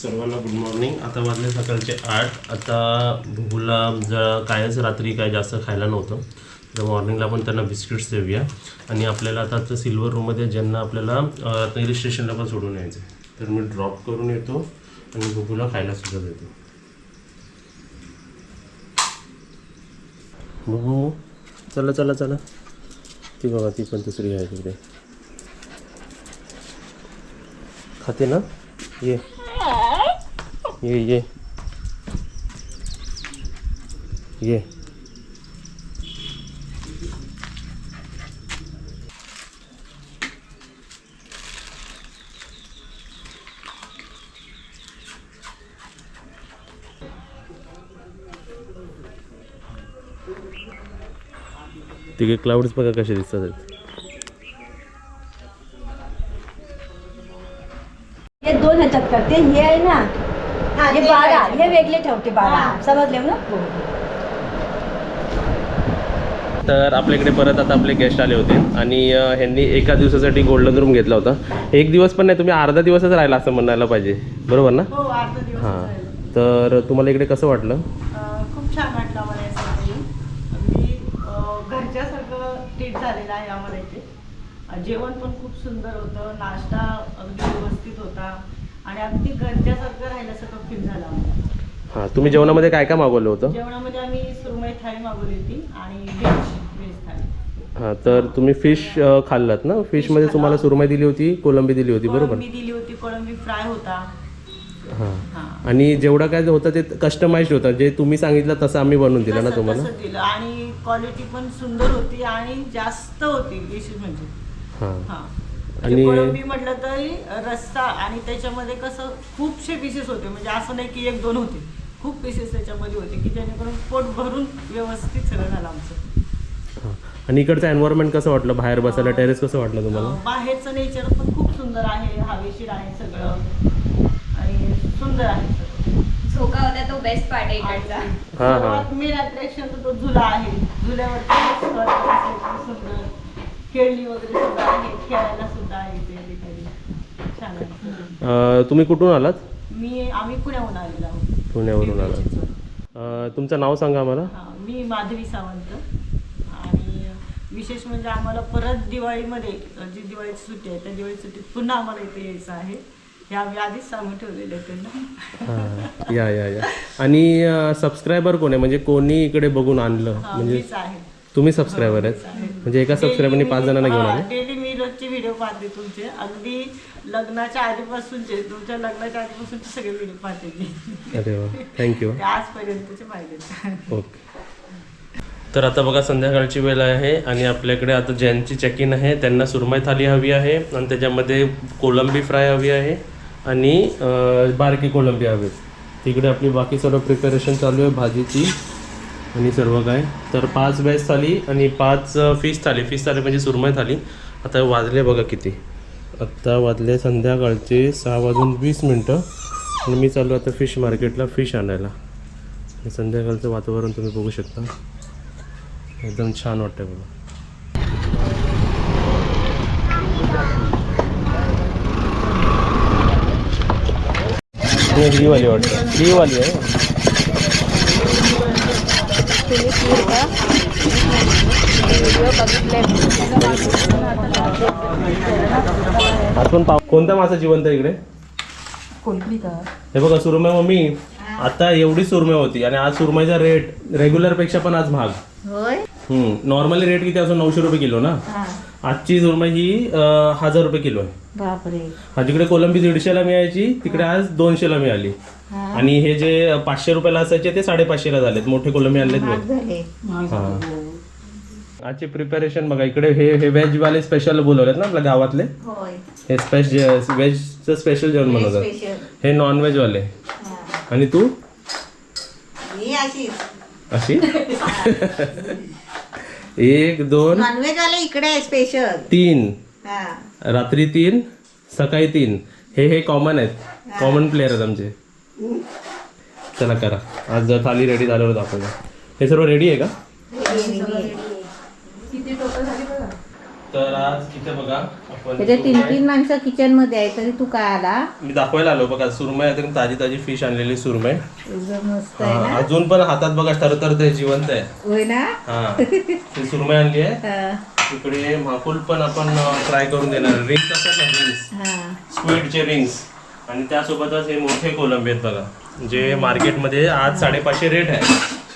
सर्वांना good morning. आता वाजले सकाळचे 8. आता गुलाब कायच रात्री काय जास्त खायला नव्हतं, तर मॉर्निंगला पण त्यांना बिस्किट्स देऊया. आणि आपल्याला आता सिल्वर रूममध्ये ज्यांना आपल्याला रत्नागिरी स्टेशनला पण सोडून यायचं आहे, तर मी ड्रॉप करून येतो आणि गुगूला खायला सुद्धा देतो. बघू, चला चला चला. ती बघा, ती पण दुसरी आहे तिकडे. खाते ना? ये ये ये ये. तिकडे क्लाउड्स बघा कसे दिसतात आहेत. हे 2 ह्याच्यात करते. हे आहे ना, हे 12, हे वेगळे ठेवते 12. समजले ना? तर आपल्याकडे परत आता आपले गेस्ट आले होते आणि ह्यांनी एका दिवसासाठी गोल्डन रूम घेतला होता. एक दिवस पण नाही, तुम्ही अर्धा दिवसच राहिला असं म्हणायला पाहिजे, बरोबर ना? हो, अर्धा दिवस हां. राहिलो. तर तुम्हाला इकडे कसं वाटलं? खूप छान वाटलं आम्हाला यासाठी. अगदी घरच्यासारखं ट्रीट झालेलं आहे आम्हाला इथे. जेवण पण खूप सुंदर होतं, नाश्ता अगदी व्यवस्थित होता आणि अगदी घरच्यासारखं राहिल्यासारखं फील झालं आम्हाला. हां, तुम्ही जेवणामध्ये काय काय मागवलं होतं? जेवणामध्ये आम्ही सुरमई थाळी मागवली होती आणि व्हेज थाळी. हां, तर तुम्ही फिश खाल्लात ना? फिशमध्ये तुम्हाला सुरमई दिली होती, कोलंबी दिली होती, बरोबर? कोळंबी दिली होती, कोळंबी फ्राय होता. हां. हां. आणि जेवढं काय होतं ते कस्टमाइज्ड होतं, जे तुम्ही सांगितलं तसं आम्ही बनवून दिलं ना तसं- तुम्हाला? तसं दिलं आणि क्वालिटी पण सुंदर होती आणि जास्त होती विशेष म्हणजे. हां. हां. आणि- कोळंबी म्हटलं तरी रस्सा आणि त्याच्यामध्ये कसं खूपशे पीसेस होते, म्हणजे असं नाही की 1-2 होते, खूप पीसेस त्याच्यामध्ये होते की जेणेकरून पोट भरून व्यवस्थित सगळं झालं आमचं. हां. आणि इकडचं एन्व्हायरमेंट कसं वाटलं? बाहेर बसायला टेरेस कसं वाटलं तुम्हाला? बाहेरचं नेचर पण खूप सुंदर आहे, हवेशीर आहे सगळं आणि सुंदर आहे सगळं. झोका होता तो बेस्ट पार्ट आहे इकडचा. हां. सर्वात मेन अट्रॅक्शन तो झुला आहे. झुल्यावरती सुंदर खेळणी वगैरे सुद्धा आहे, खेळायला सुद्धा आहे इथे ठिकाणी. छान आहे. तुम्ही कुठून आलात? आम्ही पुण्याहून आलेलो आहोत. पुण्यावरून आलात. तुमचं नाव सांगा आम्हाला. मी माधवी सावंत. आणि विशेष म्हणजे आम्हाला परत दिवाळीमध्ये जी दिवाळीची सुट्टी आहे त्या दिवाळी सुट्टीत पुन्हा आम्हाला इथे यायचं आहे. हे आम्ही आधीच सांगून ठेवलेले आहेत त्यांना. हां, या. आणि सबस्क्रायबर कोण आहे, म्हणजे कोणी इकडे बघून आणलं? म्हणजे मीच आहे. तुम्ही सबस्क्रायबर आहेत, म्हणजे एका सबस्क्रायबरने 5 जणांना घेऊन आले? डेली मी रोजचे व्हिडिओ पाहते तुमचे, अगदी लग्नाच्या आधीपासूनचे, तुमच्या लग्नाच्या आधीपासूनचे सगळे व्हिडिओ पाहते मी. अरे वा, थँक्यू. ते आजपर्यंतचे पाहिजे. ओके. तर आता बघा संध्याकाळची वेळ आहे आणि आपल्याकडे आता ज्यांची चेक इन आहे त्यांना सुरमई थाली हवी आहे आणि त्याच्यामध्ये कोलंबी फ्राय हवी आहे आणि बारकी कोलंबी हवी. तिकडे आपली बाकी सर्व प्रिपरेशन चालू आहे भाजीची आणि सर्व काय. तर 5 व्हेज थाली आणि 5 फिश थाली. फिश थाली म्हणजे सुरमई थाली. आता वाजले बघा किती, आत्ता वाजले संध्याकाळचे 6:20 आणि मी चालू आता फिश मार्केटला फिश आणायला. आणि संध्याकाळचं वातावरण तुम्ही बघू शकता, एकदम छान वाटतं बघा. ही वाली वाटतं, ही वाली आहे. आपण कोणता मासा जिवंत आहे इकडे? हे बघा सुरमई. मम्मी आता एवढी सुरमई होती आणि आज सुरमईचा रेट रेग्युलर पेक्षा पण आज महाग. नॉर्मली रेट किती असतो? 900 रुपये किलो ना. आजची सुरमई ही 1000 रुपये किलो आहे. बापरे. हा, जिकडे कोलंबी 150ला मिळायची तिकडे आज 200ला मिळाली. आणि हे जे 500 रुपयाला असायचे ते 550ला झालेत. मोठे कोलंबी आणलेत बघ. हा, आजची प्रिपरेशन बघा. इकडे हे व्हेजवाले स्पेशल बोलवलेत ना आपल्या गावातले. हे व्हेजचं स्पेशल जेवण बनवतात. हे नॉनव्हेजवाले. आणि तू अशी 1 2 नॉनव्हेज वाले इकडे स्पेशल 3, रात्री 3, सकाळी 3. हे कॉमन आहेत, कॉमन प्लेअर आहेत आमचे. चला करा. आज थाली रेडी झाल्यावर दाखवूया. हे सर्व रेडी आहे का? किती टोटल झाली बघा. तर आज इथे बघा आपण त्याचे 3-3 माणसं किचन मध्ये आहे तरी तू काय आला? मी दाखवायला आलो बघा सुरमई एकदम ताजी ताजी फिश आणलेली सुरमई. एकदम मस्त आहे हा, ना. अजून पण हातात बघा तर ते जिवंत आहे. होय ना. हा ती सुरमई आणली आहे. हा. इकडे माकुल पण आपण फ्राय करून देणार. रिंग्स असतात ना रिंग्स, हा. स्क्विडचे रिंग्स. आणि त्यासोबतच हे मोठे कोलंबी आहेत बघा, जे मार्केटमध्ये आज 550 रेट आहे.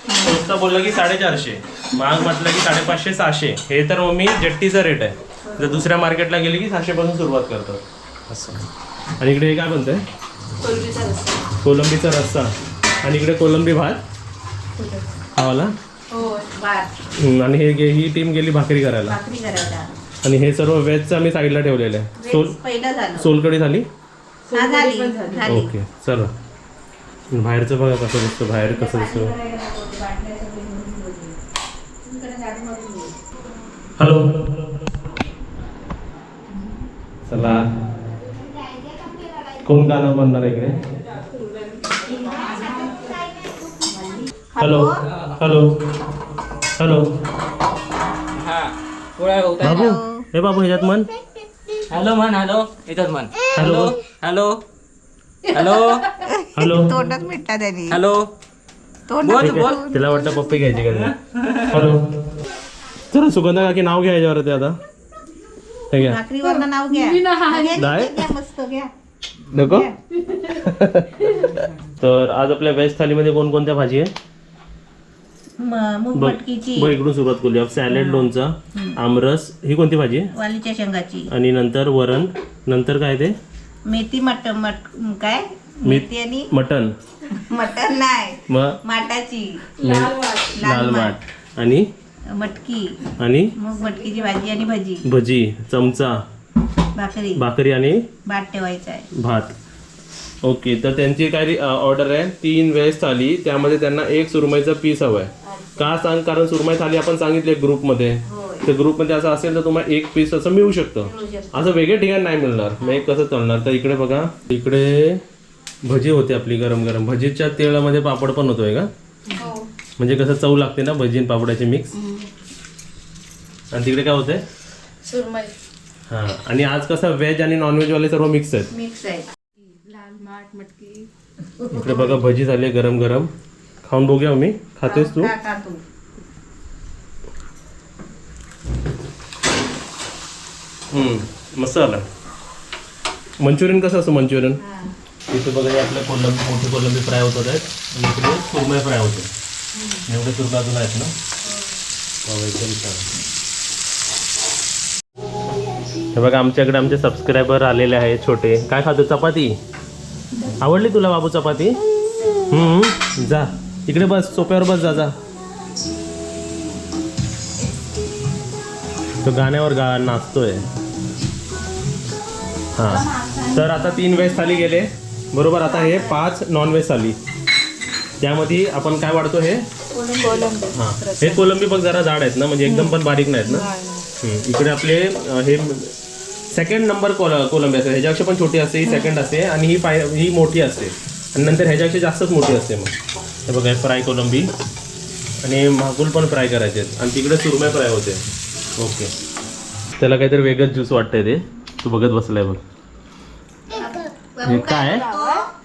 स्वस्त बोललं की 450, महाग म्हटलं की 550-600. हे तर मग मी जट्टीचा रेट आहे. जर दुसऱ्या मार्केटला गेली की 600 पासून सुरुवात करतात असं. आणि इकडे हे काय बनतंय? कोलंबीचा रस्सा. आणि इकडे कोलंबी भात हा वाला. आणि ही टीम गेली भाकरी करायला. भाकरी करायला. आणि हे सर्व व्हेजचं आम्ही साईडला ठेवलेलं आहे. पहिलं झालं. सोलकढी झाली. हा, झाली. ओके चला. बाहेरचं बघा कसं दिसतं, बाहेर कसं दिसतं. हॅलो चला, कोण गाणं म्हणणार आहे इकडे? हॅलो हॅलो हॅलो बाबू, हे बाबू ह्याच्यात म्हण. हॅलो म्हण. हॅलो इथंच म्हण. Hello hello hello hello. तोंडच मिटला त्यांनी. हॅलो तोंड बोल ठीक बोल. आहे, तिला वाटतं पप्पी घ्यायची का तिला? हॅलो. चला सुगंधा काकी नाव घ्या याच्यावरती आता. हे घ्या. भाकरीवरनं नाव घ्या. घ्या, नाही. घ्या, मस्त घ्या. नको. तर आज आपल्या व्हेज थालीमध्ये कोणकोणत्या भाजी आहे? मूग बघ मटकीची, बघ, इकडून सुरुवात करूया. सॅलड, लोणचा, आमरस. ही कोणती भाजी आहे? वालीच्या शेंगाची, आणि नंतर वरण. नंतर काय ते? मेथी काय मेथी आणि मटन. मटण नाही, मग माटाची, लाल माठ. आणि मटकी, आणि मूग मटकीची भाजी आणि भजी, भजी, चमचा, भाकरी आणि भात ठेवायचा आहे. भात. ओके, तर त्यांची काय ऑर्डर आहे? 3 व्हेज थाली, त्यामध्ये त्यांना 1 सुरमईचा पीस हवा आहे. का सांग? कारण सुरमई थाली आपण सांगितले ग्रुपमध्ये, तर ग्रुपमध्ये असं असेल तर तुम्हाला 1 पीस असं मिळू शकतं. असं वेगळ्या ठिकाणी नाही मिळणार. मग एक कसं चालणार? तर इकडे बघा, इकडे भजी होते आपली गरम गरम. भजीच्या तेलामध्ये पापड पण होतोय का? म्हणजे कसं चव लागते ना भजी आणि पापडाची मिक्स. आणि तिकडे काय होतंय? सुरमई हा. आणि आज कसं व्हेज आणि नॉनव्हेज वाले सर्व मिक्स आहेत. मिक्स आहे. इकडे बघा भजी झाली गरम गरम. खाऊन बघूया मी. खातेस तू? खा तू. मस्त आला. मंचुरियन कसं असतं मंचुरियन? इथे बघा हे आपल्या कोलंबी, मोठे कोलंबी फ्राय होतात आहेत. आणि इकडे सुरमई फ्राय होते. एवढे सुरमई अजून आहेत ना? एकदम छान. हे बघा आमच्याकडे आमचे सबस्क्रायबर आलेले आहेत छोटे. काय खातो? चपाती. आवडली तुला बाबू चपाती? जा इकडे बस, सोप्यावर बस. जा. तो गाण्यावर नाचतोय. हां, तर आता 3 व्हेज थाली गेले बरोबर. आता हे 5 नॉन व्हेज थाली. त्यामध्ये आपण काय वाढतो? हे हां, हे कोलंबी बघ जरा जाड आहेत ना, म्हणजे एकदम पण बारीक नाहीत ना. इकडे आपले हे सेकंड नंबर कोलंबी असते. ह्याच्यापेक्षा पण छोटी असते, ही सेकंड असते. आणि ही मोठी असते. आणि नंतर ह्याच्यापेक्षा जास्तच मोठी असते. मग हे बघा फ्राय कोलंबी. आणि मागुल पण फ्राय करायचे आहेत. आणि तिकडे सुरमई फ्राय होते. ओके, त्याला काहीतरी वेगळंच ज्यूस वाटतंय ते. तू बघत बसलाय बघ. हे काय?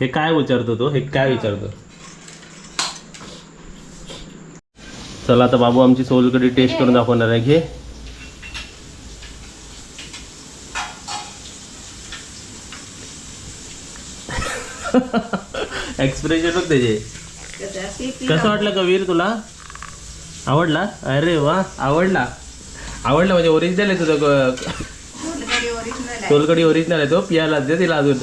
हे काय विचारतो तो? हे काय विचारतो? चला आता बाबू आमची सोलकढी टेस्ट करून दाखवणार आहे. घे. एक्सप्रेशन होत त्याचे. कसं वाटलं कबीर तुला? आवडला? अरे वा, आवडला. म्हणजे ओरिजिनल आहे तुझं. सोलकढी ओरिजिनल आहे. तो पियाला दे तिला अजून.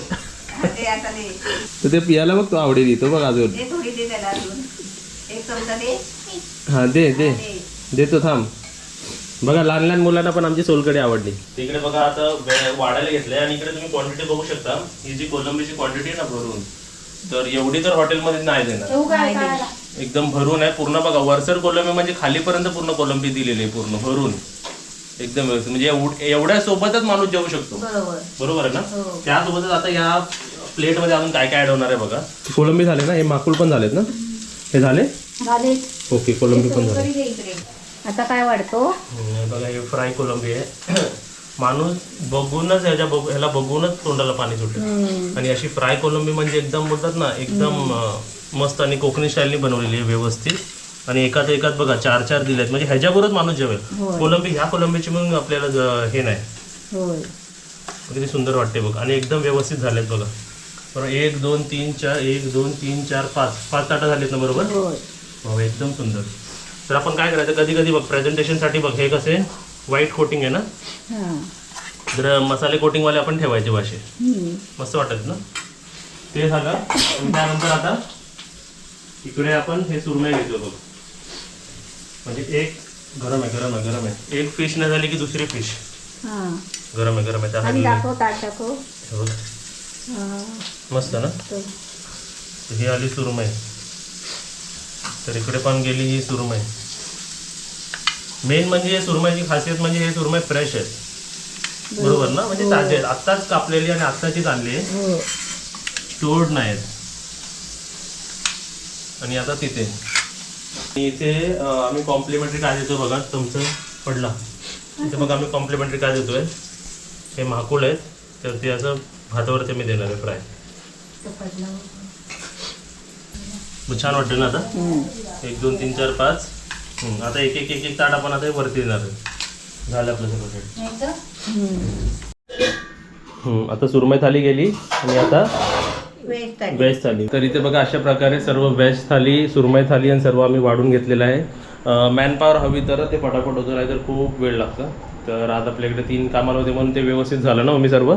तर ते पियाला बघ, तो आवडेल तो बघ अजून. हा दे तो. थांब. बघा लहान लहान मुलांना पण आमची सोलकढी आवडली. तिकडे बघा आता वाढायला घेतलंय. आणि इकडे तुम्ही क्वांटिटी बघू शकता. ही जी कोलंबीची क्वांटिटी आहे ना भरून, तर एवढी तर हॉटेलमध्ये नाही देणार. एकदम भरून आहे पूर्ण. बघा वरसर कोलंबी म्हणजे खालीपर्यंत पूर्ण कोलंबी दिलेली आहे, पूर्ण भरून एकदम व्यवस्थित. म्हणजे एवढ्या सोबतच माणूस जेवू शकतो. बरोबर आहे ना? त्यासोबतच आता या प्लेटमध्ये अजून काय काय ऍड होणार आहे बघा. कोलंबी झाले ना, हे माकुल पण झालेत ना? हे झाले. ओके, कोलंबी पण झाले. आता काय वाढतो बघा हे फ्राय कोलंबी आहे. माणूस बघूनच ह्याला बघूनच तोंडाला पाणी सुटेल. आणि अशी फ्राय कोलंबी म्हणजे एकदम बोलतात ना एकदम मस्त आणि कोकणी स्टाईलनी बनवलेली आहे व्यवस्थित. आणि एकात एकात बघा 4-4 दिलेत म्हणजे ह्याच्याबरोबरच माणूस जेवेल. कोलंबी ह्या कोलंबीची मग आपल्याला हे नाही. होय किती सुंदर वाटते बघ. आणि एकदम व्यवस्थित झालेत बघा. बरोबर 1 2 3 4 1 2 3 4 5 ताटं झालेत ना बरोबर. हो एकदम सुंदर. तर आपण काय करायचं कधी कधी बघ प्रेझेंटेशनसाठी बघ हे कसे व्हाईट कोटिंग आहे ना. जर मसाले कोटिंगवाले आपण ठेवायचे वाशे मस्त वाटत ना ते झालं. आणि त्यानंतर आता इकडे आपण हे सुरमई घेतो बघ. म्हणजे एक गरम आहे एक फिश नाही झाली की दुसरी फिश गरम आहे त्यासाठी हो. मस्त ना. ही आली सुरमई. तर इकडे पण गेली ही सुरमई. मेन म्हणजे सुरमईची खासियत म्हणजे हे सुरमई फ्रेश आहेत बरोबर ना. म्हणजे ताजे आहेत आत्ताच कापलेली आणि आत्ताचीच आणली आहे स्टोर्ड नाही आहेत. आणि आता तिथे इथे आम्ही कॉम्प्लिमेंटरी काय देतो बघा. तुमचं पडला इथे बघा आम्ही कॉम्प्लिमेंटरी काय देतोय. हे महाकुल आहेत तर ते असं भातावरती मी देणार आहे फ्राय. छान वाटेल ना आता. 1 2 3 4 5 आता एक ताट आपण आता वरती देणार आहे. झालं आपलं सगळं. आता सुरमई थाली गेली आणि आता व्हेज थाली. तर इथे बघा अशा प्रकारे सर्व व्हेज थाली सुरमई थाली आणि सर्व आम्ही वाढून घेतलेलं आहे. मॅनपॉवर हवी तर ते फटाफट होतं नाही तर खूप वेळ लागतं. तर आज आपल्याकडे 3 कामाला होते म्हणून ते व्यवस्थित झालं ना मी सर्व.